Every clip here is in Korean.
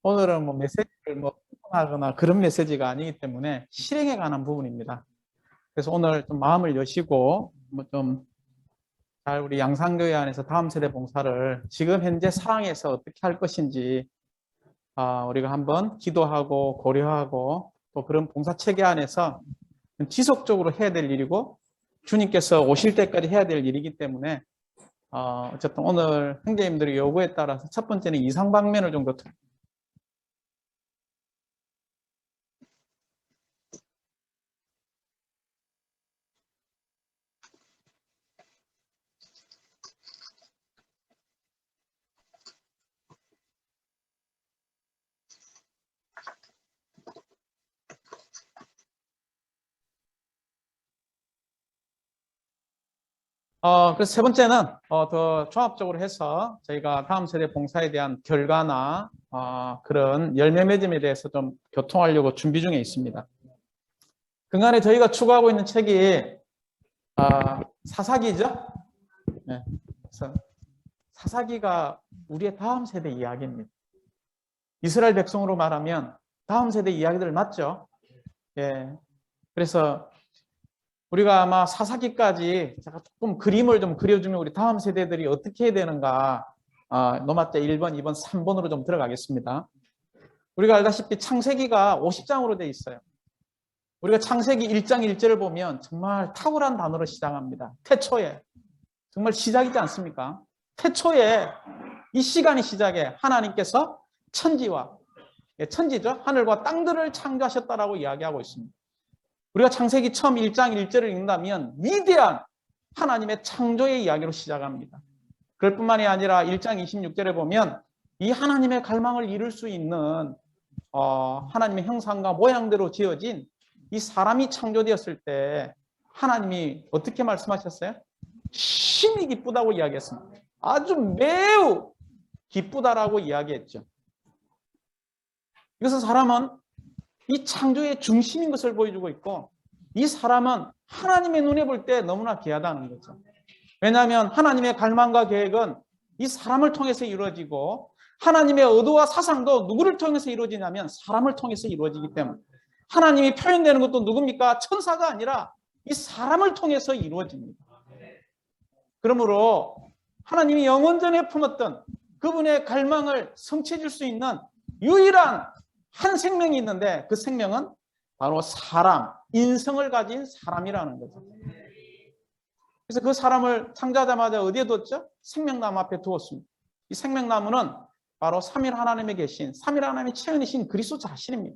오늘은 뭐 메시지를 뭐 하거나 그런 메시지가 아니기 때문에 실행에 관한 부분입니다. 그래서 오늘 좀 마음을 여시고 뭐 좀 잘 우리 양산교회 안에서 다음 세대 봉사를 지금 현재 상황에서 어떻게 할 것인지 우리가 한번 기도하고 고려하고 또 그런 봉사 체계 안에서 지속적으로 해야 될 일이고 주님께서 오실 때까지 해야 될 일이기 때문에 어쨌든 오늘 형제님들의 요구에 따라서 첫 번째는 이상 방면을 좀 그래서 세 번째는 더 종합적으로 해서 저희가 다음 세대 봉사에 대한 결과나 그런 열매 맺음에 대해서 좀 교통하려고 준비 중에 있습니다. 그간에 저희가 추구하고 있는 책이 사사기죠. 네. 그래서 사사기가 우리의 다음 세대 이야기입니다. 이스라엘 백성으로 말하면 다음 세대 이야기들 맞죠? 예. 그래서 우리가 아마 사사기까지 조금 그림을 좀 그려주면 우리 다음 세대들이 어떻게 해야 되는가 노마자 1번, 2번, 3번으로 좀 들어가겠습니다. 우리가 알다시피 창세기가 50장으로 되어 있어요. 우리가 창세기 1장 1절을 보면 정말 탁월한 단어로 시작합니다. 태초에. 정말 시작이지 않습니까? 태초에 이 시간이 시작에 하나님께서 천지와 천지죠. 하늘과 땅들을 창조하셨다라고 이야기하고 있습니다. 우리가 창세기 처음 1장 1절을 읽는다면 위대한 하나님의 창조의 이야기로 시작합니다. 그럴 뿐만이 아니라 1장 26절에 보면 이 하나님의 갈망을 이룰 수 있는 하나님의 형상과 모양대로 지어진 이 사람이 창조되었을 때 하나님이 어떻게 말씀하셨어요? 심히 기쁘다고 이야기했습니다. 아주 매우 기쁘다라고 이야기했죠. 이것은 사람은 이 창조의 중심인 것을 보여주고 있고 이 사람은 하나님의 눈에 볼 때 너무나 귀하다는 거죠. 왜냐하면 하나님의 갈망과 계획은 이 사람을 통해서 이루어지고 하나님의 의도와 사상도 누구를 통해서 이루어지냐면 사람을 통해서 이루어지기 때문에 하나님이 표현되는 것도 누굽니까? 천사가 아니라 이 사람을 통해서 이루어집니다. 그러므로 하나님이 영원전에 품었던 그분의 갈망을 성취해 줄 수 있는 유일한 한 생명이 있는데 그 생명은 바로 사람, 인성을 가진 사람이라는 거죠. 그래서 그 사람을 창조하자마자 어디에 뒀죠? 생명나무 앞에 두었습니다. 이 생명나무는 바로 삼일 하나님에 계신 삼일 하나님의 체현이신 그리스도 자신입니다.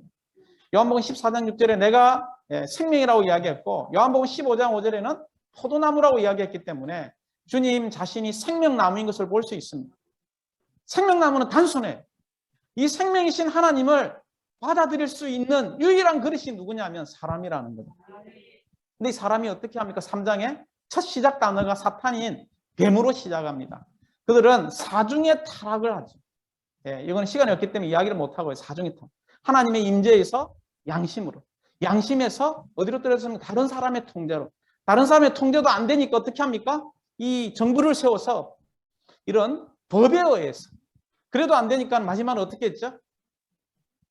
요한복음 14장 6절에 내가 생명이라고 이야기했고 요한복음 15장 5절에는 포도나무라고 이야기했기 때문에 주님 자신이 생명나무인 것을 볼 수 있습니다. 생명나무는 단순해. 이 생명이신 하나님을 받아들일 수 있는 유일한 그릇이 누구냐면 사람이라는 거죠. 근데 이 사람이 어떻게 합니까? 3장에 첫 시작 단어가 사탄인 뱀으로 시작합니다. 그들은 사중의 타락을 하죠. 이건 시간이 없기 때문에 이야기를 못하고요. 사중의 타락. 하나님의 임재에서 양심으로. 양심에서 어디로 떨어졌습니까? 다른 사람의 통제로. 다른 사람의 통제도 안 되니까 어떻게 합니까? 이 정부를 세워서 이런 법에 의해서. 그래도 안 되니까 마지막으로 어떻게 했죠?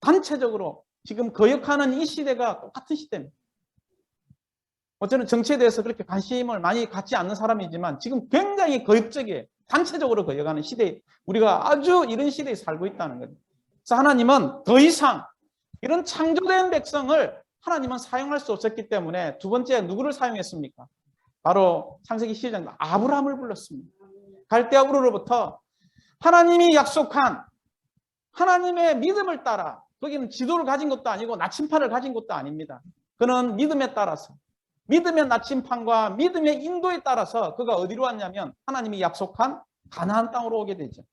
단체적으로 지금 거역하는 이 시대가 똑같은 시대입니다. 저는 정치에 대해서 그렇게 관심을 많이 갖지 않는 사람이지만 지금 굉장히 거역적이에요. 단체적으로 거역하는 시대에 우리가 아주 이런 시대에 살고 있다는 거죠. 그래서 하나님은 더 이상 이런 창조된 백성을 하나님은 사용할 수 없었기 때문에 두 번째 누구를 사용했습니까? 바로 창세기 12장 아브라함을 불렀습니다. 갈대아 우르로부터 하나님이 약속한 하나님의 믿음을 따라 거기는 지도를 가진 것도 아니고 나침판을 가진 것도 아닙니다. 그는 믿음에 따라서 믿음의 나침판과 믿음의 인도에 따라서 그가 어디로 왔냐면 하나님이 약속한 가나안 땅으로 오게 되죠.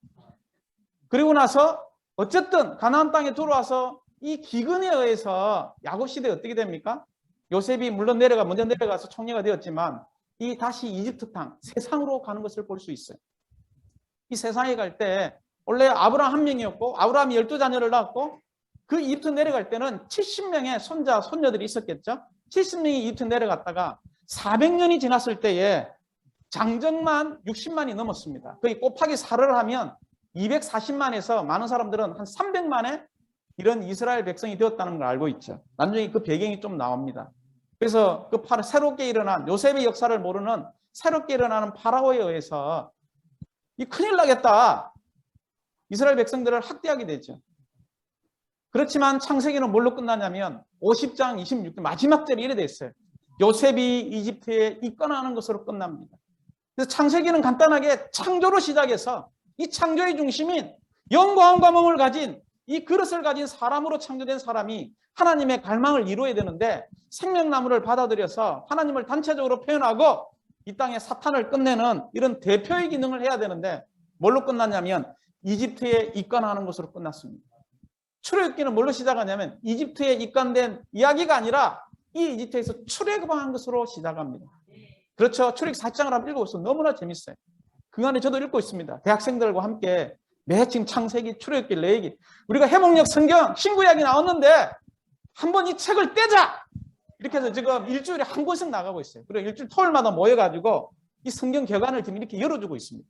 그리고 나서 어쨌든 가나안 땅에 들어와서 이 기근에 의해서 야곱 시대에 어떻게 됩니까? 요셉이 물론 먼저 내려가서 총리가 되었지만 이 다시 이집트 땅 세상으로 가는 것을 볼 수 있어요. 이 세상에 갈 때 원래 아브라함 한 명이었고 아브라함이 12자녀를 낳았고 그 이집트 내려갈 때는 70명의 손자 손녀들이 있었겠죠. 70명이 이집트 내려갔다가 400년이 지났을 때에 장정만 60만이 넘었습니다. 거의 곱하기 4를 하면 240만에서 많은 사람들은 한 300만의 이런 이스라엘 백성이 되었다는 걸 알고 있죠. 나중에 그 배경이 좀 나옵니다. 그래서 그 새롭게 일어난 요셉의 역사를 모르는 새롭게 일어나는 파라오에 의해서 이 큰일 나겠다. 이스라엘 백성들을 학대하게 되죠. 그렇지만 창세기는 뭘로 끝나냐면 50장 26절 마지막 절이 이래 됐어요. 요셉이 이집트에 입건하는 것으로 끝납니다. 그래서 창세기는 간단하게 창조로 시작해서 이 창조의 중심인 영광과 몸을 가진 이 그릇을 가진 사람으로 창조된 사람이 하나님의 갈망을 이루어야 되는데 생명나무를 받아들여서 하나님을 단체적으로 표현하고 이 땅에 사탄을 끝내는 이런 대표의 기능을 해야 되는데 뭘로 끝났냐면 이집트에 입관하는 것으로 끝났습니다. 출애굽기는 뭘로 시작하냐면 이집트에 입관된 이야기가 아니라 이 이집트에서 출애굽한 것으로 시작합니다. 그렇죠. 출애굽기 4장을 한번 읽어보세요. 너무나 재밌어요. 그간에 저도 읽고 있습니다. 대학생들과 함께 매칭 창세기, 출애굽기, 레위기 우리가 해몽역 성경 신구약이 나왔는데 한번 이 책을 떼자 이렇게 해서 지금 일주일에 한 권씩 나가고 있어요. 그리고 일주일 토요일마다 모여가지고 이 성경 격안을 지금 이렇게 열어주고 있습니다.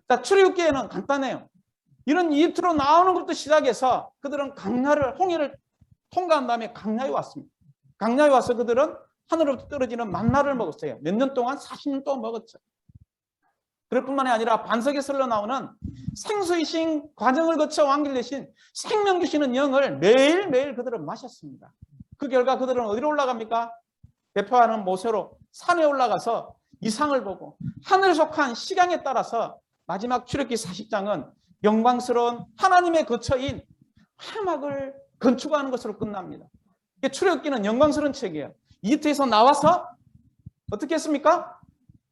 자, 출애굽기에는 간단해요. 이런 이집트로 나오는 것부터 시작해서 그들은 강야를 홍해를 통과한 다음에 강야에 왔습니다. 강야에 와서 그들은 하늘로부터 떨어지는 만나를 먹었어요. 몇 년 동안 40년 동안 먹었죠. 그럴 뿐만이 아니라 반석에서 흘러나오는 생수이신 과정을 거쳐 왕길 되신 생명 주시는 영을 매일매일 그들은 마셨습니다. 그 결과 그들은 어디로 올라갑니까? 대표하는 모세로 산에 올라가서 이상을 보고 하늘에 속한 식양에 따라서 마지막 출애굽기 40장은 영광스러운 하나님의 거처인 회막을 건축하는 것으로 끝납니다. 출애굽기는 영광스러운 책이에요. 이집트에서 나와서 어떻게 했습니까?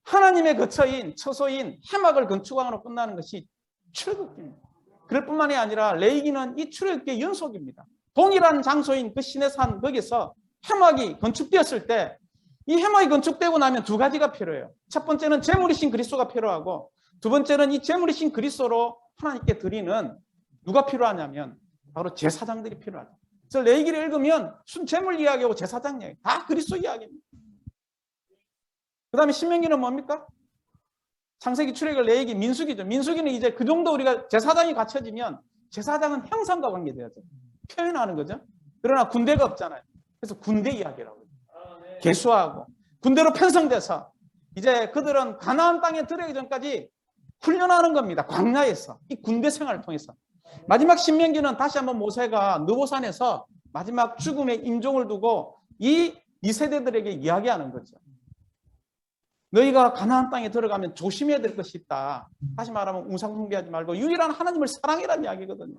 하나님의 거처인 처소인 회막을 건축하고 끝나는 것이 출애굽기입니다. 그럴 뿐만이 아니라 레위기는 이 출애굽기의 연속입니다. 동일한 장소인 그 시내산 거기서 회막이 건축되었을 때 이 회막이 건축되고 나면 두 가지가 필요해요. 첫 번째는 제물이신 그리스도가 필요하고 두 번째는 이 제물이신 그리스도로 하나님께 드리는 누가 필요하냐면 바로 제사장들이 필요하죠. 그래서 레위기를 읽으면 순 제물 이야기하고 제사장 이야기 다 그리스도 이야기입니다. 그 다음에 신명기는 뭡니까? 창세기, 출애굽기, 레위기, 민수기죠. 민수기는 이제 그 정도 우리가 제사장이 갖춰지면 제사장은 형상과 관계돼야죠. 표현하는 거죠. 그러나 군대가 없잖아요. 그래서 군대 이야기라고 해요. 개수하고 군대로 편성돼서 이제 그들은 가나안 땅에 들어가기 전까지 훈련하는 겁니다. 광야에서 이 군대 생활을 통해서. 마지막 신명기는 다시 한번 모세가 느보산에서 마지막 죽음의 임종을 두고 이 세대들에게 이야기하는 거죠. 너희가 가나안 땅에 들어가면 조심해야 될 것이 있다. 다시 말하면 우상 숭배하지 말고 유일한 하나님을 사랑해라는 이야기거든요.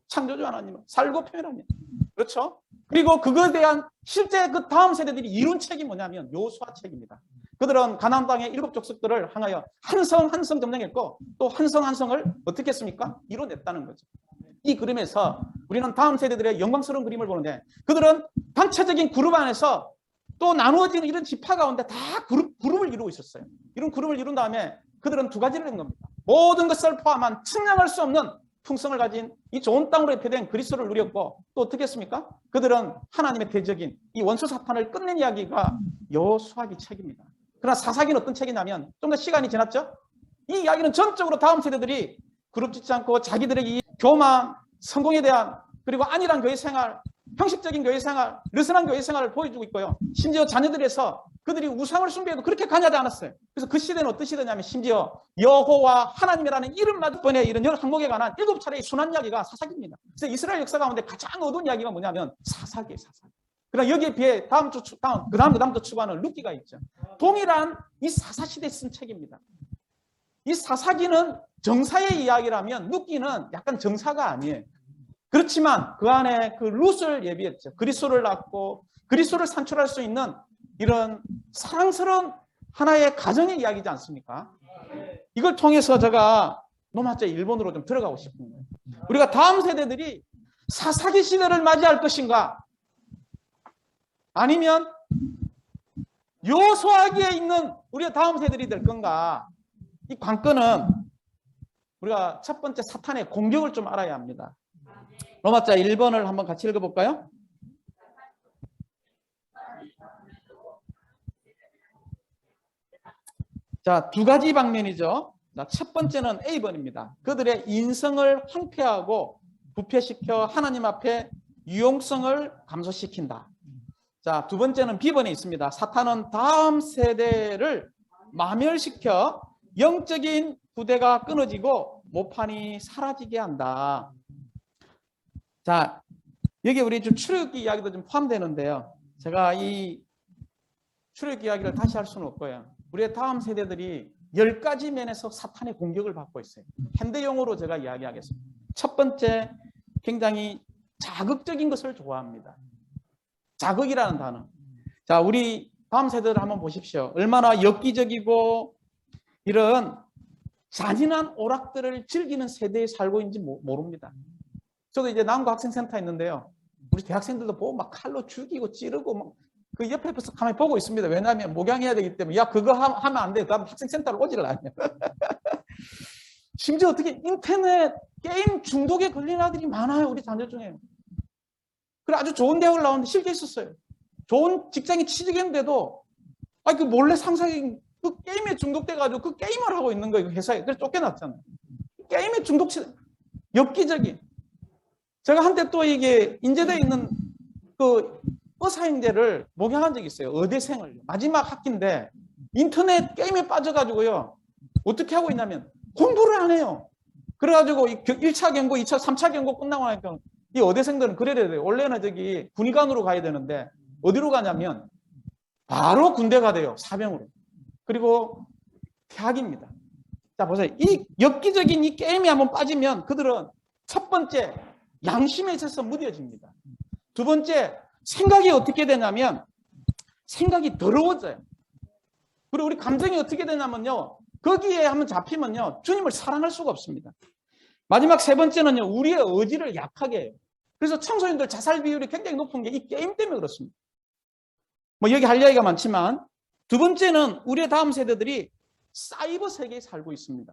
창조주 하나님을 살고 표현합니다. 그렇죠? 그리고 그거에 대한 실제 그 다음 세대들이 이룬 책이 뭐냐면 여호수아 책입니다. 그들은 가나안 땅의 7 족속들을 향하여 한 성 한 성 점령했고 또 한 성 한 성을 어떻게 했습니까? 이뤄냈다는 거죠. 이 그림에서 우리는 다음 세대들의 영광스러운 그림을 보는데 그들은 단체적인 그룹 안에서 또 나누어지는 이런 지파 가운데 다 그룹을 이루고 있었어요. 이런 그룹을 이룬 다음에 그들은 두 가지를 한 겁니다. 모든 것을 포함한 측량할 수 없는 풍성을 가진 이 좋은 땅으로 입혀된 그리스도를 누렸고 또 어떻게 했습니까? 그들은 하나님의 대적인 이 원수 사탄을 끝낸 이야기가 여호수아기 책입니다. 그러나 사사기는 어떤 책이냐면 좀 더 시간이 지났죠? 이 이야기는 전적으로 다음 세대들이 그룹 짓지 않고 자기들의 이 교만, 성공에 대한 그리고 안일한 교회 생활, 형식적인 교회 생활, 느슨한 교회 생활을 보여주고 있고요. 심지어 자녀들에서 그들이 우상을 숭배해도 그렇게 관여하지 않았어요. 그래서 그 시대는 어떤 시대냐면 심지어 여호와 하나님이라는 이름만 번에 이런 여러 항목에 관한 7차례의 순환 이야기가 사사기입니다. 그래서 이스라엘 역사 가운데 가장 어두운 이야기가 뭐냐면 사사기예요. 사사기. 그러나 여기에 비해 그 다음부터 추가하는 룻기가 있죠. 동일한 이 사사시대에 쓴 책입니다. 이 사사기는 정사의 이야기라면 룻기는 약간 정사가 아니에요. 그렇지만 그 안에 그 룻을 예비했죠. 그리스도를 낳고 그리스도를 산출할 수 있는 이런 사랑스러운 하나의 가정의 이야기지 않습니까? 이걸 통해서 제가 노마자 일본으로 좀 들어가고 싶은 거예요. 우리가 다음 세대들이 사사기 시대를 맞이할 것인가? 아니면 여호수아기에 있는 우리가 다음 세대들이 될 건가? 이 관건은 우리가 첫 번째 사탄의 공격을 좀 알아야 합니다. 로마자 1번을 한번 같이 읽어볼까요? 자, 두 가지 방면이죠. 첫 번째는 A번입니다. 그들의 인성을 황폐하고 부패시켜 하나님 앞에 유용성을 감소시킨다. 자, 두 번째는 B번에 있습니다. 사탄은 다음 세대를 마멸시켜 영적인 부대가 끊어지고 모판이 사라지게 한다. 자, 여기 우리 좀 출애굽기 이야기도 좀 포함되는데요. 제가 이 출애굽기 이야기를 다시 할 수는 없고요. 우리의 다음 세대들이 10가지 면에서 사탄의 공격을 받고 있어요. 현대용어로 제가 이야기하겠습니다. 첫 번째, 굉장히 자극적인 것을 좋아합니다. 자극이라는 단어. 자, 우리 다음 세대들 한번 보십시오. 얼마나 엽기적이고 이런 잔인한 오락들을 즐기는 세대에 살고 있는지 모릅니다. 저도 이제 남구 학생센터에 있는데요. 우리 대학생들도 보고 막 칼로 죽이고 찌르고 막 그 옆에서 가만히 보고 있습니다. 왜냐하면 목양해야 되기 때문에 야 그거 하면 안 돼. 그다음 학생센터를 오지를 않아요. 심지어 어떻게 인터넷 게임 중독에 걸린 아들이 많아요. 우리 자녀 중에. 그래 아주 좋은 대학을 나왔는데 실제 있었어요. 좋은 직장에 취직했는데도 그 몰래 상사가 그 게임에 중독돼가지고 그 게임을 하고 있는 거예요. 그 회사에. 그래서 쫓겨났잖아요. 게임에 엽기적인. 제가 한때 또 이게 인제대에 있는 그 의사형제를 목양한 적이 있어요. 의대생을. 마지막 학기인데 인터넷 게임에 빠져가지고요. 어떻게 하고 있냐면 공부를 안 해요. 그래가지고 1차 경고, 2차, 3차 경고 끝나고 나니까 이 의대생들은 그래야 돼요. 원래는 저기 군의관으로 가야 되는데 어디로 가냐면 바로 군대가 돼요. 사병으로. 그리고 퇴학입니다. 자 보세요. 이 엽기적인 이 게임에 한번 빠지면 그들은 첫 번째 양심에 있어서 무뎌집니다. 두 번째 생각이 어떻게 되냐면 생각이 더러워져요. 그리고 우리 감정이 어떻게 되냐면요. 거기에 한번 잡히면요. 주님을 사랑할 수가 없습니다. 마지막 세 번째는요. 우리의 의지를 약하게 해요. 그래서 청소년들 자살 비율이 굉장히 높은 게 이 게임 때문에 그렇습니다. 뭐 여기 할 이야기가 많지만 두 번째는 우리의 다음 세대들이 사이버 세계에 살고 있습니다.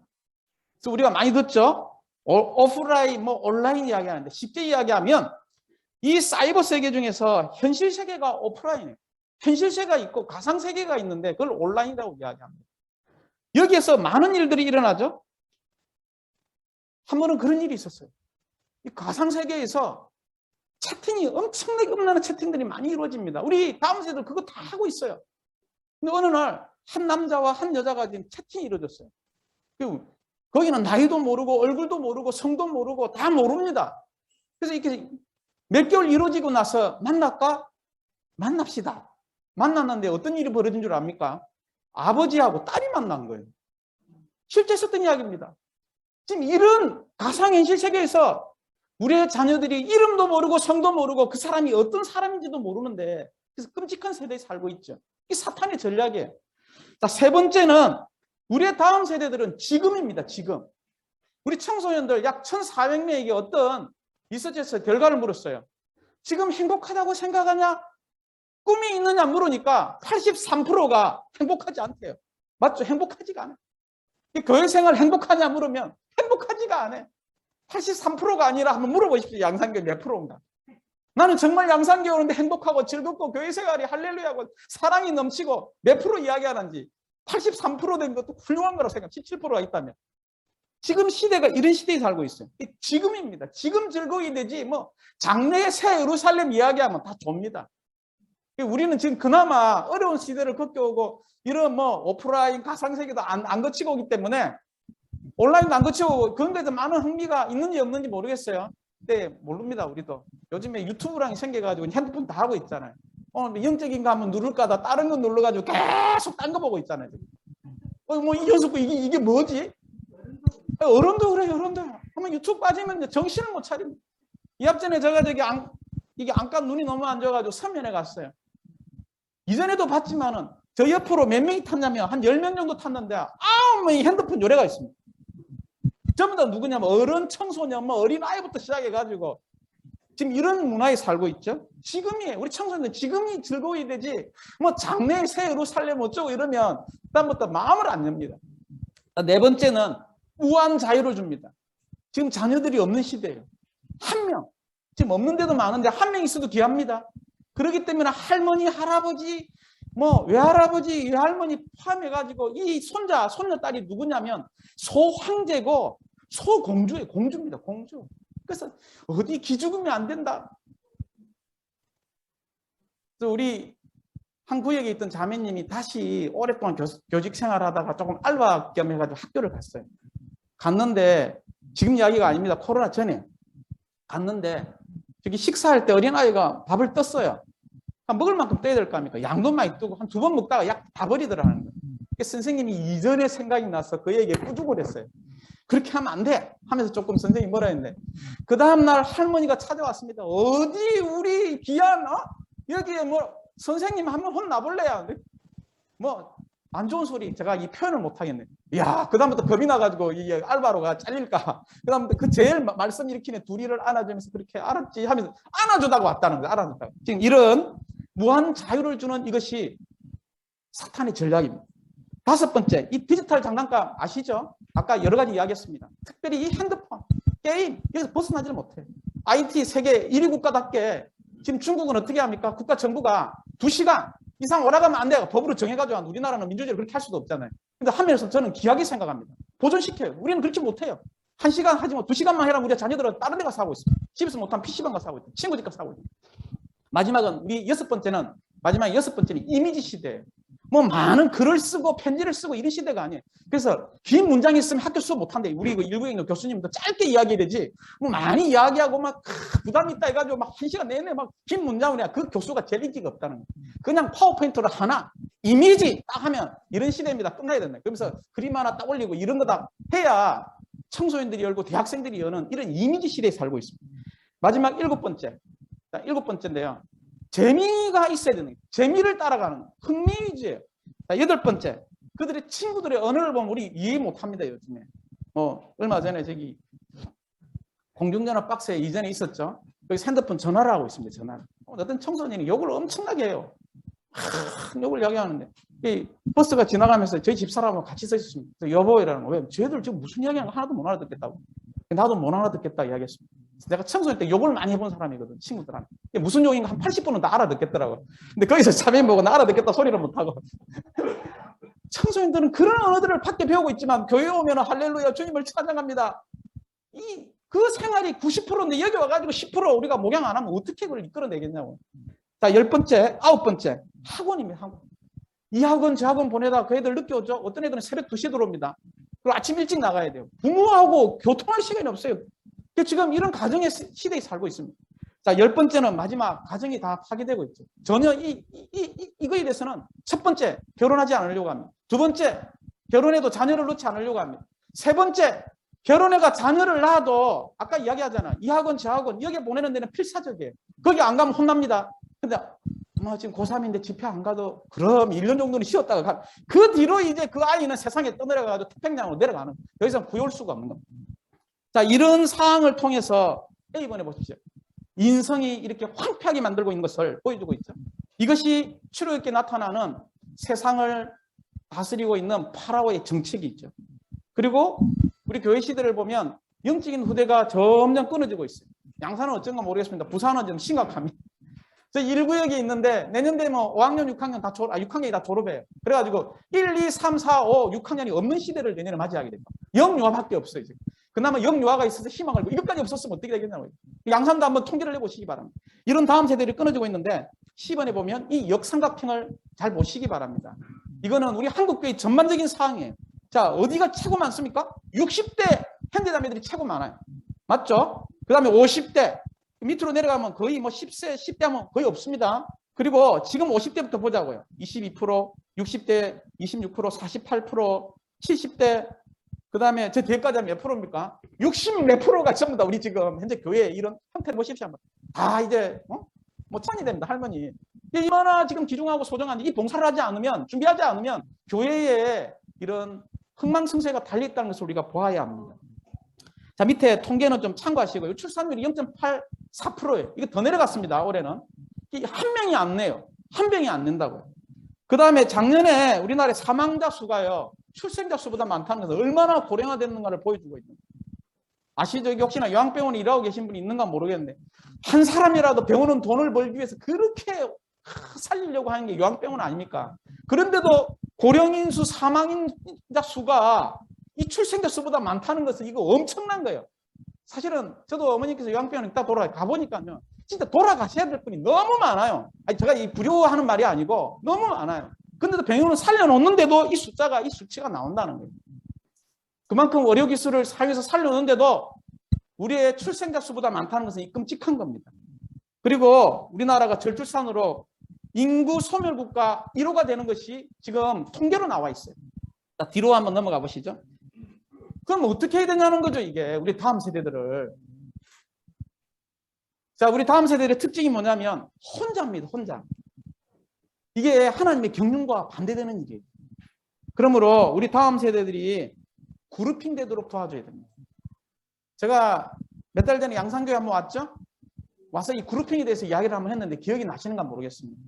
그래서 우리가 많이 듣죠. 오프라인, 온라인 이야기하는데 쉽게 이야기하면 이 사이버 세계 중에서 현실 세계가 오프라인이에요. 현실 세계가 있고 가상 세계가 있는데 그걸 온라인이라고 이야기합니다. 여기에서 많은 일들이 일어나죠. 한 번은 그런 일이 있었어요. 이 가상 세계에서 채팅이 엄청나게 음란한 채팅들이 많이 이루어집니다. 우리 다음 세대들 그거 다 하고 있어요. 근데 어느 날 한 남자와 한 여자가 지금 채팅이 이루어졌어요. 거기는 나이도 모르고 얼굴도 모르고 성도 모르고 다 모릅니다. 그래서 이렇게 몇 개월 이루어지고 나서 만날까? 만납시다. 만났는데 어떤 일이 벌어진 줄 압니까? 아버지하고 딸이 만난 거예요. 실제 있었던 이야기입니다. 지금 이런 가상현실 세계에서 우리의 자녀들이 이름도 모르고 성도 모르고 그 사람이 어떤 사람인지도 모르는데 그래서 끔찍한 세대에 살고 있죠. 이게 사탄의 전략이에요. 자, 세 번째는 우리의 다음 세대들은 지금입니다. 지금. 우리 청소년들 약 1,400명에게 어떤 리서치에서 결과를 물었어요. 지금 행복하다고 생각하냐? 꿈이 있느냐 물으니까 83%가 행복하지 않대요. 맞죠? 행복하지가 않아요. 교회 생활 행복하냐 물으면 행복하지가 않아요. 83%가 아니라 한번 물어보십시오. 양산교 몇 프로인가? 나는 정말 양산교 오는데 행복하고 즐겁고 교회 생활이 할렐루야고 사랑이 넘치고 몇 프로 이야기하는지 83% 된 것도 훌륭한 거라고 생각해요. 17%가 있다면. 지금 시대가 이런 시대에 살고 있어요. 지금입니다. 지금 즐거워야 되지 장래의 새 예루살렘 이야기하면 다 좁니다. 우리는 지금 그나마 어려운 시대를 겪어오고 이런 오프라인 가상세계도 안 거치고 오기 때문에 온라인도 안 거치고 그런 데도 많은 흥미가 있는지 없는지 모르겠어요. 네, 모릅니다. 우리도. 요즘에 유튜브랑 생겨가지고 핸드폰 다 하고 있잖아요. 영적인 거 한번 누를까 하다 다른 거 눌러가지고 계속 딴 거 보고 있잖아요. 이 녀석 이게 뭐지? 어른도 그래요. 어른도. 한번 유튜브 빠지면 정신을 못 차립니다. 이 앞전에 제가 이게 안과 눈이 너무 안 좋아가지고 서면에 갔어요. 이전에도 봤지만은 저 옆으로 몇 명이 탔냐면 한 10명 정도 탔는데 9명이 핸드폰 요래가 있습니다. 전부 다 누구냐면 어른, 청소년, 어린아이부터 시작해가지고 지금 이런 문화에 살고 있죠. 지금이에요. 우리 청소년 지금이 즐거워야 되지 장래의 새 예루살렘 어쩌고 이러면 그다음부터 마음을 안 엽니다. 네 번째는 무한 자유를 줍니다. 지금 자녀들이 없는 시대예요. 한 명. 지금 없는 데도 많은데 한 명 있어도 귀합니다. 그렇기 때문에 할머니, 할아버지, 외할아버지, 외할머니 포함해가지고 이 손자, 손녀딸이 누구냐면 소황제고 소공주예요. 공주입니다. 공주. 그래서 어디 기죽으면 안 된다. 우리 한 구역에 있던 자매님이 다시 오랫동안 교직 생활하다가 조금 알바 겸 해가지고 학교를 갔어요. 갔는데 지금 이야기가 아닙니다. 코로나 전에 갔는데 저기 식사할 때 어린아이가 밥을 떴어요. 먹을 만큼 떼야 될 거 아닙니까? 양도 많이 뜨고 한 2번 먹다가 약 다 버리더라는 거예요. 선생님이 이전에 생각이 나서 그에게 꾸중을 했어요. 그렇게 하면 안 돼 하면서 조금 선생님이 뭐라 했는데 그 다음날 할머니가 찾아왔습니다. 어디 우리 귀한 여기에 뭐 선생님 한번 혼나볼래요? 뭐 안 좋은 소리 제가 이 표현을 못 하겠네. 이야 그다음부터 겁이 나가지고 이게 알바로가 잘릴까. 그다음부터 그 제일 말씀 일으키는 둘이를 안아주면서 그렇게 알았지 하면서 안아주다가 왔다는 거예요. 안아주다가. 지금 이런 무한 자유를 주는 이것이 사탄의 전략입니다. 5번째, 이 디지털 장난감 아시죠? 아까 여러 가지 이야기했습니다. 특별히 이 핸드폰, 게임 여기서 벗어나지를 못해요. IT 세계 1위 국가답게 지금 중국은 어떻게 합니까? 국가 정부가 2시간 이상 오라가면 안 돼요. 법으로 정해가지고 우리나라는 민주주의를 그렇게 할 수도 없잖아요. 근데 하면서 저는 귀하게 생각합니다. 보존시켜요. 우리는 그렇게 못해요. 1시간 하지 뭐 2시간만 해라 우리 자녀들은 다른 데 가서 하고 있습니다. 집에서 못하면 PC방 가서 하고 있습니다. 친구 집 가서 하고 있습니다. 마지막은 우리 6번째는 이미지 시대예요. 뭐 많은 글을 쓰고 편지를 쓰고 이런 시대가 아니에요. 그래서 긴 문장이 있으면 학교 수업 못한대. 우리 그 일부에 있는 교수님도 짧게 이야기해야 되지. 뭐 많이 이야기하고 막 부담 있다 해가지고 막 1시간 내내 막 긴 문장을 해야 그 교수가 될 인기가 없다는 거예요. 그냥 파워포인트를 하나 이미지 딱 하면 이런 시대입니다. 끝나야 된다. 그러면서 그림 하나 딱 올리고 이런 거 다 해야 청소년들이 열고 대학생들이 여는 이런 이미지 시대에 살고 있습니다. 마지막 7번째. 7번째인데요. 재미가 있어야 되는 거예요. 재미를 따라가는 거예요. 흥미 위주예요. 8번째. 그들의 친구들의 언어를 보면 우리 이해 못합니다. 요즘에. 얼마 전에 저기 공중전화 박스에 이전에 있었죠. 여기 핸드폰 전화를 하고 있습니다. 전화를. 어떤 청소년이 욕을 엄청나게 해요. 욕을 이야기하는데 이 버스가 지나가면서 저희 집사람하고 같이 서 있었습니다. 여보 이라는 거예요. 쟤들 지금 무슨 이야기하는 거 하나도 못 알아듣겠다고. 나도 못 알아듣겠다 이야기했습니다. 내가 청소년 때 욕을 많이 해본 사람이거든, 친구들한테. 무슨 욕인가 한 80분은 다 알아듣겠더라고. 근데 거기서 자매 보고 나 알아듣겠다 소리를 못하고. 청소년들은 그런 언어들을 밖에 배우고 있지만 교회 오면 할렐루야 주님을 찬양합니다. 그 생활이 90%인데 여기 와가지고 10% 우리가 목양 안 하면 어떻게 그걸 이끌어내겠냐고. 자, 10번째, 9번째. 학원입니다, 학원. 이 학원, 저 학원 보내다 그 애들 늦게 오죠? 어떤 애들은 새벽 2시에 들어옵니다. 그리고 아침 일찍 나가야 돼요. 부모하고 교통할 시간이 없어요. 지금 이런 가정의 시대에 살고 있습니다. 자, 10번째는 마지막 가정이 다 파괴되고 있죠. 전혀 이거에 대해서는 첫 번째, 결혼하지 않으려고 합니다. 두 번째, 결혼해도 자녀를 놓지 않으려고 합니다. 세 번째, 결혼해가 자녀를 낳아도 아까 이야기하잖아. 이 학원, 저 학원, 여기 보내는 데는 필사적이에요. 거기 안 가면 혼납니다. 근데 지금 고3인데 집회 안 가도 그럼 1년 정도는 쉬었다가 가. 그 뒤로 이제 그 아이는 세상에 떠내려가지고 태평양으로 내려가는 거예요. 더 이상 구해올 수가 없는 겁니다. 자, 이런 상황을 통해서 A번에 보십시오. 인성이 이렇게 황폐하게 만들고 있는 것을 보여주고 있죠. 이것이 출애굽에 나타나는 세상을 다스리고 있는 파라오의 정책이 있죠. 그리고 우리 교회 시대를 보면 영적인 후대가 점점 끊어지고 있어요. 양산은 어쩐가 모르겠습니다. 부산은 좀 심각합니다. 저 1구역에 있는데 내년 되면 5학년, 6학년 다 6학년이 다 졸업해요. 그래가지고 1, 2, 3, 4, 5, 6학년이 없는 시대를 내년에 맞이하게 됩니다. 영유아밖에 없어요, 지금. 그나마 영유아가 있어서 희망을, 이것까지 없었으면 어떻게 되겠냐고요. 양산도 한번 통계를 해보시기 바랍니다. 이런 다음 세대들이 끊어지고 있는데 10번에 보면 이 역삼각형을 잘 보시기 바랍니다. 이거는 우리 한국교회 전반적인 사항이에요. 자, 어디가 최고 많습니까? 60대 현대자매들이 최고 많아요. 맞죠? 그 다음에 50대. 밑으로 내려가면 거의 뭐 10세, 10대 하면 거의 없습니다. 그리고 지금 50대부터 보자고요. 22%, 60대 26%, 48%, 70대, 그 다음에 저 뒤에까지 하면 몇 프로입니까? 60 몇 프로가 전부 다 우리 지금 현재 교회 이런 형태를 보십시오. 한번. 다 이제, 뭐 찬이 됩니다, 할머니. 얼마나 지금 귀중하고 소중한지 이 봉사를 하지 않으면, 준비하지 않으면 교회에 이런 흥망성쇠가 달려있다는 것을 우리가 보아야 합니다. 자, 밑에 통계는 좀 참고하시고요. 출산율이 0.84%예요. 이게 더 내려갔습니다, 올해는. 한 명이 안 내요. 한 명이 안 낸다고요. 그 다음에 작년에 우리나라의 사망자 수가요, 출생자 수보다 많다는 것은 얼마나 고령화됐는가를 보여주고 있는 거예요. 아시죠? 여기 혹시나 요양병원에 일하고 계신 분이 있는가 모르겠는데 한 사람이라도 병원은 돈을 벌기 위해서 그렇게 살리려고 하는 게 요양병원 아닙니까? 그런데도 고령인수 사망자 수가 이 출생자 수보다 많다는 것은 이거 엄청난 거예요. 사실은 저도 어머니께서 요양병원에 딱 돌아가 보니까요. 진짜 돌아가셔야 될 분이 너무 많아요. 아니, 제가 이 부려워하는 말이 아니고 너무 많아요. 근데도 병원을 살려놓는데도 이 숫자가, 이 수치가 나온다는 거예요. 그만큼 의료기술을 사회에서 살려놓는데도 우리의 출생자 수보다 많다는 것은 끔찍한 겁니다. 그리고 우리나라가 저출산으로 인구 소멸국가 1호가 되는 것이 지금 통계로 나와 있어요. 자, 뒤로 한번 넘어가 보시죠. 그럼 어떻게 해야 되냐는 거죠, 이게. 우리 다음 세대들을. 자, 우리 다음 세대의 특징이 뭐냐면 혼자입니다, 혼자. 이게 하나님의 경륜과 반대되는 일이에요. 그러므로 우리 다음 세대들이 그룹핑 되도록 도와줘야 됩니다. 제가 몇 달 전에 양산교회 한번 왔죠? 와서 이 그룹핑에 대해서 이야기를 한번 했는데 기억이 나시는가 모르겠습니다.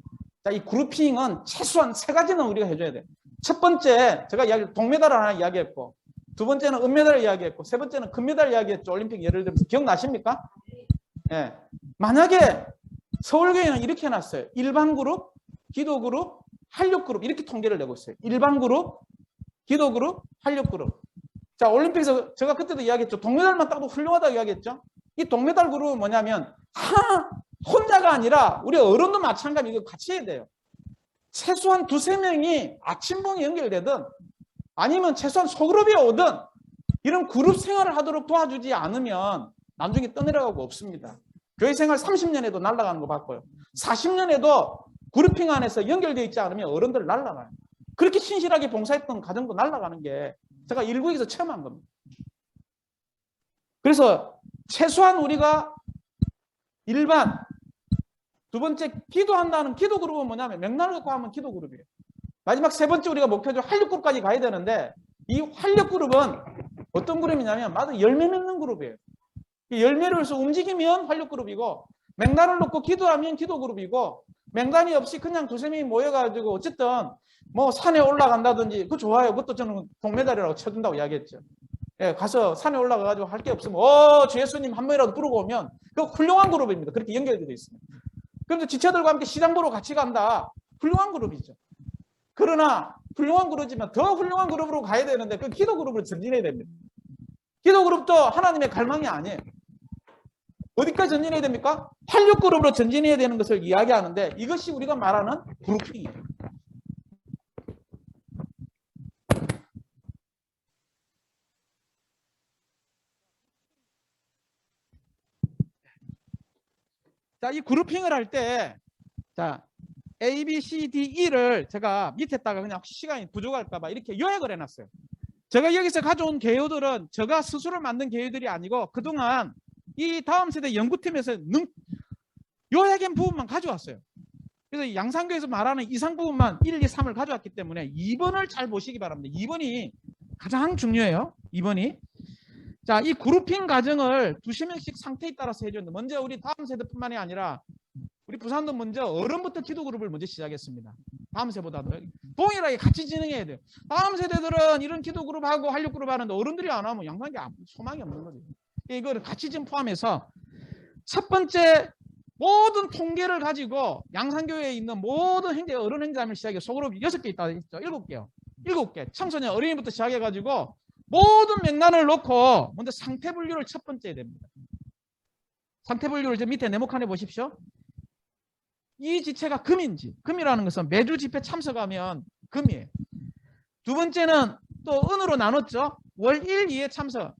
자, 이 그룹핑은 최소한 3가지는 우리가 해줘야 돼요. 첫 번째, 제가 동메달을 하나 이야기했고, 두 번째는 은메달을 이야기했고, 세 번째는 금메달을 이야기했죠. 올림픽 예를 들면서. 기억나십니까? 예. 만약에 서울교회는 이렇게 해놨어요. 일반 그룹, 기도 그룹, 한력 그룹 이렇게 통계를 내고 있어요. 일반 그룹, 기도 그룹, 한력 그룹. 자, 올림픽에서 제가 그때도 이야기했죠. 동메달만 따도 훌륭하다고 이야기했죠. 이 동메달 그룹은 뭐냐면 혼자가 아니라 우리 어른도 마찬가지 이거 같이 해야 돼요. 최소한 2~3명이 아침봉에 연결되든 아니면 최소한 소그룹이 오든 이런 그룹 생활을 하도록 도와주지 않으면 나중에 떠내려가고 없습니다. 교회 생활 30년 해도 날아가는 거 봤고요. 40년 해도 그룹핑 안에서 연결되어 있지 않으면 어른들 날아가요. 그렇게 신실하게 봉사했던 가정도 날아가는 게 제가 일국에서 체험한 겁니다. 그래서 최소한 우리가 일반 두 번째 기도한다는 기도 그룹은 뭐냐면 맥락을 갖고 하면 기도 그룹이에요. 마지막 세 번째 우리가 목표죠. 활력 그룹까지 가야 되는데 이 활력 그룹은 어떤 그룹이냐면 마다 열매 맺는 그룹이에요. 열매를 해서 움직이면 활력 그룹이고 맥락을 놓고 기도하면 기도 그룹이고 맹단이 없이 그냥 2~3명이 모여가지고 어쨌든 뭐 산에 올라간다든지 그거 좋아요. 그것도 저는 동메달이라고 쳐준다고 이야기했죠. 예, 가서 산에 올라가가지고 할 게 없으면 주 예수님 한 번이라도 부르고 오면 그거 훌륭한 그룹입니다. 그렇게 연결되어 있습니다. 그런데 지체들과 함께 시장 보러 같이 간다. 훌륭한 그룹이죠. 그러나 훌륭한 그룹이지만 더 훌륭한 그룹으로 가야 되는데 그 기도 그룹을 전진해야 됩니다. 기도 그룹도 하나님의 갈망이 아니에요. 어디까지 전진해야 됩니까? 활력 그룹으로 전진해야 되는 것을 이야기하는데 이것이 우리가 말하는 그룹핑이에요. 자, 이 그룹핑을 할 때, 자, A, B, C, D, E를 제가 밑에다가 그냥 시간이 부족할까봐 이렇게 요약을 해놨어요. 제가 여기서 가져온 개요들은 제가 스스로 만든 개요들이 아니고 그동안 이 다음 세대 연구팀에서 요약한 부분만 가져왔어요. 그래서 양산교에서 말하는 이상 부분만 1, 2, 3을 가져왔기 때문에 2번을 잘 보시기 바랍니다. 2번이 가장 중요해요. 2번이. 자, 이 그룹핑 과정을 2~3명씩 상태에 따라서 해줬는데 먼저 우리 다음 세대뿐만이 아니라 우리 부산도 먼저 어른부터 기도 그룹을 먼저 시작했습니다. 다음 세대보다도 동일하게 같이 진행해야 돼요. 다음 세대들은 이런 기도 그룹하고 활력 그룹 하는데 어른들이 안 하면 양산이 소망이 없는 거죠. 이거를 같이 좀 포함해서 첫 번째 모든 통계를 가지고 양산교회에 있는 모든 행제 어른 행자를 시작해 소그룹 6개 있다 했죠. 7개요. 7개. 청소년 어린이부터 시작해가지고 모든 맥락을 놓고 먼저 상태 분류를 첫 번째 해야 됩니다. 상태 분류를 저 밑에 네모칸에 보십시오. 이 지체가 금인지, 금이라는 것은 매주 집회 참석하면 금이에요. 두 번째는 또 은으로 나눴죠. 월 1, 2회 참석.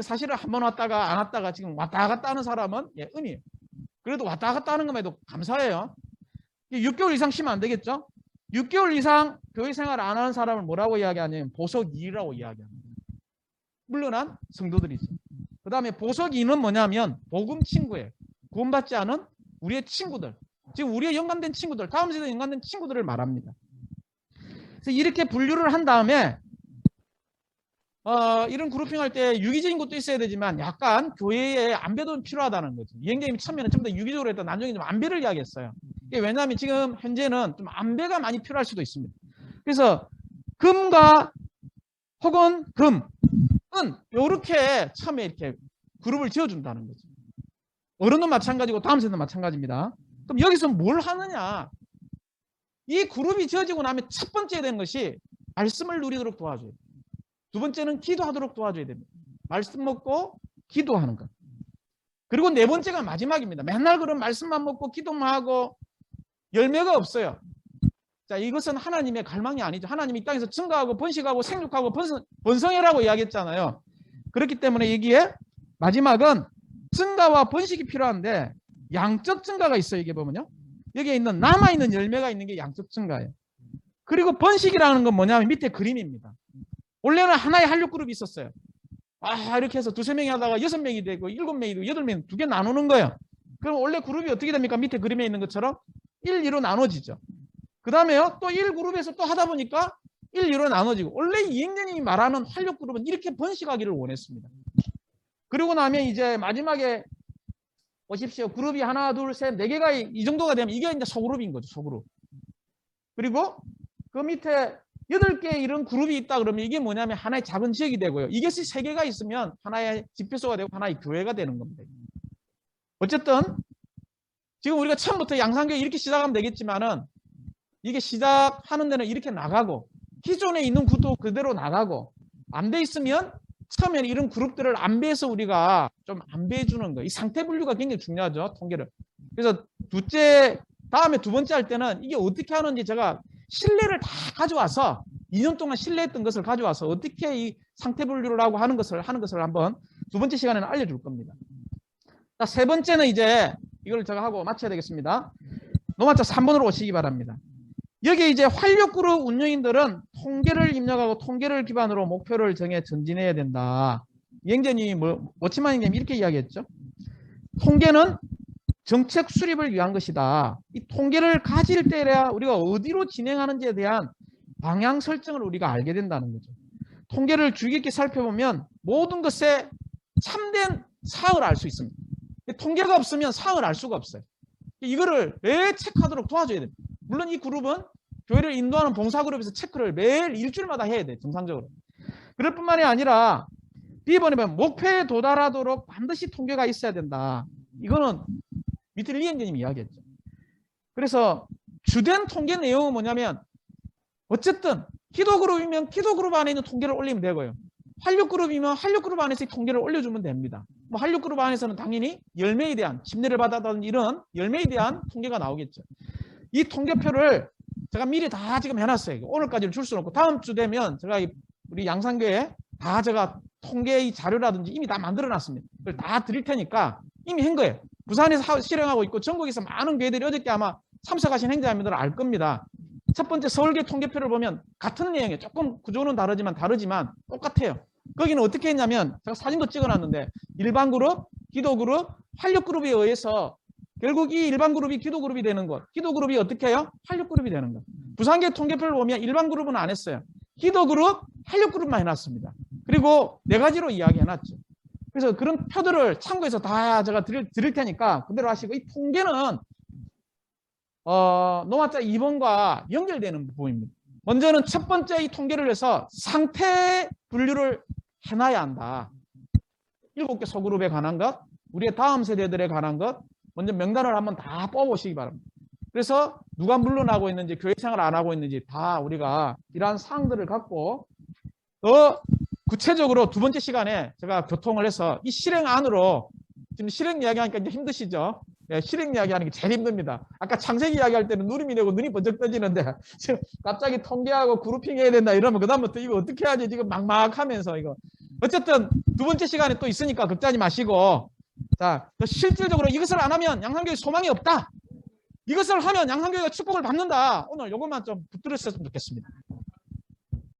사실은 한 번 왔다가 안 왔다가 지금 왔다 갔다 하는 사람은 은이에요. 그래도 왔다 갔다 하는 것만 해도 감사해요. 6개월 이상 쉬면 안 되겠죠. 6개월 이상 교회 생활 안 하는 사람을 뭐라고 이야기하냐면 보석 2라고 이야기합니다. 물론한 성도들이죠. 그 다음에 보석 2는 뭐냐면 복음 친구예요. 구원받지 않은 우리의 친구들. 지금 우리의 연관된 친구들, 다음 세대 연관된 친구들을 말합니다. 그래서 이렇게 분류를 한 다음에 이런 그룹핑 할 때 유기적인 것도 있어야 되지만 약간 교회에 안배도 필요하다는 거죠. 이행자님이 처음에는 좀 더 유기적으로 했다 나중에 좀 안배를 이야기했어요. 왜냐하면 지금 현재는 좀 안배가 많이 필요할 수도 있습니다. 그래서 금과 혹은 금, 은 이렇게 처음에 이렇게 그룹을 지어준다는 거죠. 어른도 마찬가지고 다음 세대도 마찬가지입니다. 그럼 여기서 뭘 하느냐? 이 그룹이 지어지고 나면 첫 번째 되는 것이 말씀을 누리도록 도와줘요. 두 번째는 기도하도록 도와줘야 됩니다. 말씀 먹고 기도하는 것. 그리고 네 번째가 마지막입니다. 맨날 그런 말씀만 먹고 기도만 하고 열매가 없어요. 자, 이것은 하나님의 갈망이 아니죠. 하나님이 이 땅에서 증가하고 번식하고 생육하고 번성해라고 이야기했잖아요. 그렇기 때문에 여기에 마지막은 증가와 번식이 필요한데 양적 증가가 있어요. 이게 보면요. 여기에 있는 남아있는 열매가 있는 게 양적 증가예요. 그리고 번식이라는 건 뭐냐면 밑에 그림입니다. 원래는 하나의 한류그룹이 있었어요. 이렇게 해서 두세 명이 하다가 6명이 되고 7명이 되고 8명이 두 개 나누는 거예요. 그럼 원래 그룹이 어떻게 됩니까? 밑에 그림에 있는 것처럼 1, 2로 나눠지죠. 그 다음에요. 또 1그룹에서 또 하다 보니까 1, 2로 나눠지고 원래 이행자님이 말하는 활력그룹은 이렇게 번식하기를 원했습니다. 그리고 나면 이제 마지막에 보십시오. 그룹이 하나, 둘, 셋, 네 개가 이 정도가 되면 이게 이제 소그룹인 거죠. 소그룹. 그리고 그 밑에 8개 이런 그룹이 있다 그러면 이게 뭐냐면 하나의 작은 지역이 되고요. 이것이 3개가 있으면 하나의 집회소가 되고 하나의 교회가 되는 겁니다. 어쨌든 지금 우리가 처음부터 양산교회 이렇게 시작하면 되겠지만은 이게 시작하는 데는 이렇게 나가고 기존에 있는 구도 그대로 나가고 안 돼 있으면 처음에는 이런 그룹들을 안배해서 우리가 좀 안배해 주는 거예요. 이 상태 분류가 굉장히 중요하죠. 통계를. 그래서 다음에 두 번째 할 때는 이게 어떻게 하는지 제가 신뢰를 다 가져와서 2년 동안 신뢰했던 것을 가져와서 어떻게 이 상태 분류를 하는 것을 한번 두 번째 시간에는 알려줄 겁니다. 자, 세 번째는 이제 이걸 제가 하고 마쳐야 되겠습니다. 노마차 3번으로 오시기 바랍니다. 여기 이제 활력그룹 운영인들은 통계를 입력하고 통계를 기반으로 목표를 정해 전진해야 된다. 이행자님이 워치만님 이렇게 이야기했죠. 통계는 정책 수립을 위한 것이다. 이 통계를 가질 때야 우리가 어디로 진행하는지에 대한 방향 설정을 우리가 알게 된다는 거죠. 통계를 주의 깊게 살펴보면 모든 것에 참된 사항을 알 수 있습니다. 통계가 없으면 사항을 알 수가 없어요. 이거를 매일 체크하도록 도와줘야 됩니다. 물론 이 그룹은 교회를 인도하는 봉사그룹에서 체크를 매일 일주일마다 해야 돼요. 정상적으로. 그럴 뿐만이 아니라 B번에 보면 목표에 도달하도록 반드시 통계가 있어야 된다. 이거는 밑에 리행자님이 이야기했죠. 그래서 주된 통계 내용은 뭐냐면 어쨌든 기도그룹이면 기도그룹 안에 있는 통계를 올리면 되고요. 활력그룹이면 활력그룹 안에서 통계를 올려주면 됩니다. 뭐 활력그룹 안에서는 당연히 열매에 대한 침례를 받았다든지 이런 열매에 대한 통계가 나오겠죠. 이 통계표를 제가 미리 다 지금 해놨어요. 오늘까지는 줄 수는 없고 다음 주 되면 제가 우리 양산교회 다 제가 통계 이 자료라든지 이미 다 만들어놨습니다. 그걸 다 드릴 테니까 이미 한 거예요. 부산에서 실행하고 있고 전국에서 많은 교회들이 어저께 아마 참석하신 행자님들은 알 겁니다. 첫 번째 서울교회 통계표를 보면 같은 내용이에요. 조금 구조는 다르지만 똑같아요. 거기는 어떻게 했냐면 제가 사진도 찍어놨는데 일반 그룹, 기도 그룹, 활력 그룹에 의해서 결국 이 일반 그룹이 기도 그룹이 되는 것, 기도 그룹이 어떻게 해요? 활력 그룹이 되는 것. 부산교회 통계표를 보면 일반 그룹은 안 했어요. 기도 그룹, 활력 그룹만 해놨습니다. 그리고 4가지로 이야기해놨죠. 그래서 그런 표들을 참고해서 다 제가 드릴 테니까 그대로 하시고 이 통계는 노마자 2번과 연결되는 부분입니다. 먼저는 첫 번째 이 통계를 해서 상태 분류를 해놔야 한다. 7개 소그룹에 관한 것, 우리의 다음 세대들에 관한 것, 먼저 명단을 한번 다 뽑아보시기 바랍니다. 그래서 누가 물러나고 있는지, 교회 생활 안 하고 있는지 다 우리가 이러한 사항들을 갖고 구체적으로 두 번째 시간에 제가 교통을 해서 이 실행안으로 지금 실행 이야기하니까 이제 힘드시죠? 네, 실행 이야기하는 게 제일 힘듭니다. 아까 창세기 이야기할 때는 누름이 되고 눈이 번쩍 떠지는데 지금 갑자기 통계하고 그룹핑 해야 된다 이러면 그다음부터 이거 어떻게 하지 지금 막막하면서 이거 어쨌든 두 번째 시간에 또 있으니까 걱정하지 마시고 자 실질적으로 이것을 안 하면 양산교회 소망이 없다. 이것을 하면 양산교회가 축복을 받는다. 오늘 이것만 좀 붙들으셨으면 좋겠습니다.